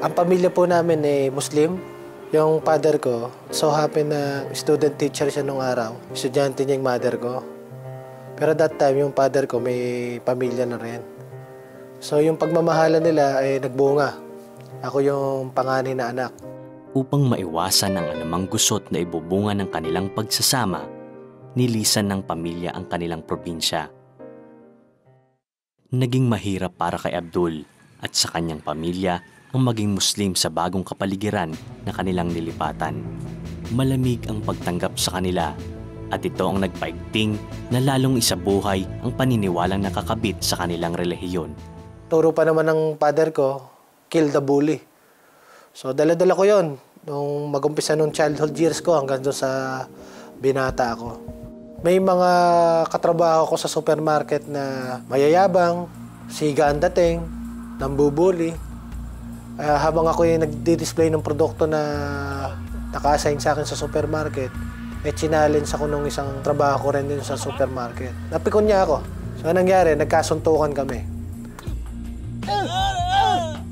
Ang pamilya po namin ay Muslim. Yung father ko, so happy na student teacher siya nung araw. Estudyante niya yung mother ko. Pero that time, yung father ko may pamilya na rin. So yung pagmamahalan nila ay nagbunga. Ako yung panganay na anak. Upang maiwasan ang anumang gusot na ibubunga ng kanilang pagsasama, nilisan ng pamilya ang kanilang probinsya. Naging mahirap para kay Abdul at sa kanyang pamilya ang maging Muslim sa bagong kapaligiran na kanilang nilipatan. Malamig ang pagtanggap sa kanila at ito ang nagpaigting na lalong isabuhay ang paniniwalang nakakabit sa kanilang relihiyon. Turo pa naman ng father ko, kill the bully. So dala-dala ko yon nung mag-umpisa nung childhood years ko hanggang doon sa binata ako. May mga katrabaho ko sa supermarket na mayayabang, siga ang dating, nambubuli. Habang ako yung nagdi-display ng produkto na naka-assign sa akin sa supermarket, challenge ako nung isang trabaho ko rin din sa supermarket. Napikon niya ako. So, nangyari, nagkasuntukan kami.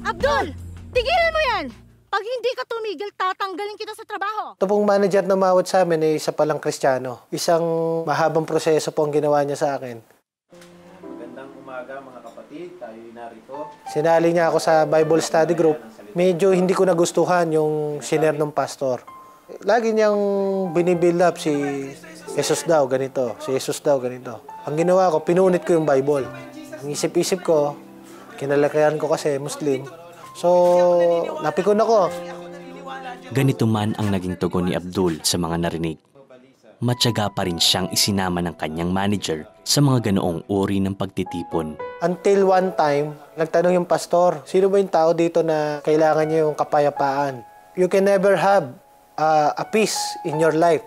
Abdul! Tigilan mo yan! Pag hindi ka tumigil, tatanggalin kita sa trabaho. Ito pong manager na mawat sa amin ay isa palang Kristiyano. Isang mahabang proseso po ang ginawa niya sa akin. Magandang umaga mga kapatid, tayo'y narito. Sinali niya ako sa Bible study group. Medyo hindi ko nagustuhan yung share ng pastor. Lagi niyang binibuild up si Jesus daw ganito, si Jesus daw ganito. Ang ginawa ko, pinunit ko yung Bible. Ang isip-isip ko, kinalakayan ko kasi Muslim. So, napikon ako. Ganito man ang naging tugon ni Abdul sa mga narinig. Matyaga pa rin siyang isinama ng kanyang manager sa mga ganoong uri ng pagtitipon. Until one time, nagtanong yung pastor, sino ba yung tao dito na kailangan niya yung kapayapaan? You can never have a peace in your life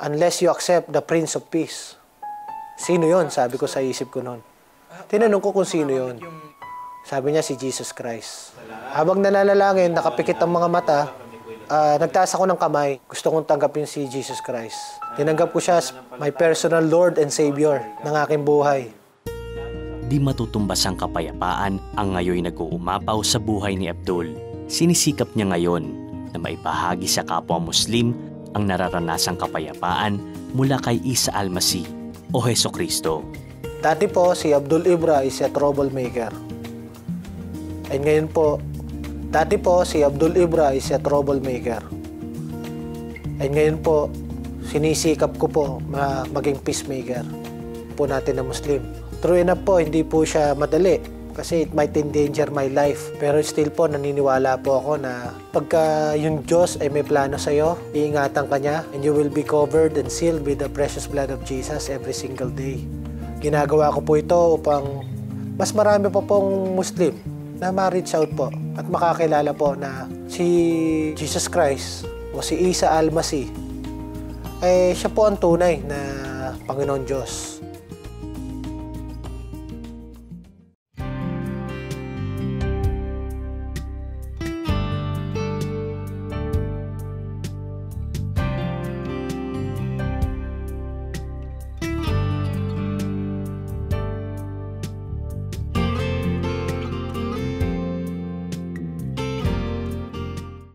unless you accept the Prince of Peace. Sino yon? Sabi ko sa isip ko noon. Tinanong ko kung sino yon. Sabi niya si Jesus Christ. Habang nalalangin, nakapikit ang mga mata, nagtaas ako ng kamay. Gusto kong tanggapin si Jesus Christ. Tinanggap ko siya as my personal Lord and Savior ng aking buhay. Di matutumbas ang kapayapaan ang ngayon nag-uumapaw sa buhay ni Abdul. Sinisikap niya ngayon na maibahagi sa kapwa Muslim ang nararanasang kapayapaan mula kay Isa Almasi o Heso Kristo. Dati po, si Abdul Ibra is a troublemaker. And ngayon po, dati po si Abdul Ibra is a troublemaker. And ngayon po, sinisikap ko po maging peacemaker po natin na Muslim. True enough po, hindi po siya madali kasi it might endanger my life. Pero still po, naniniwala po ako na pagka yung Diyos ay may plano sa'yo, iingatan ka niya, and you will be covered and sealed with the precious blood of Jesus every single day. Ginagawa ko po ito upang mas marami pa pong Muslim na ma-reach out po at makakilala po na si Jesus Christ o si Isa Almasi ay siya po ang tunay na Panginoon Diyos.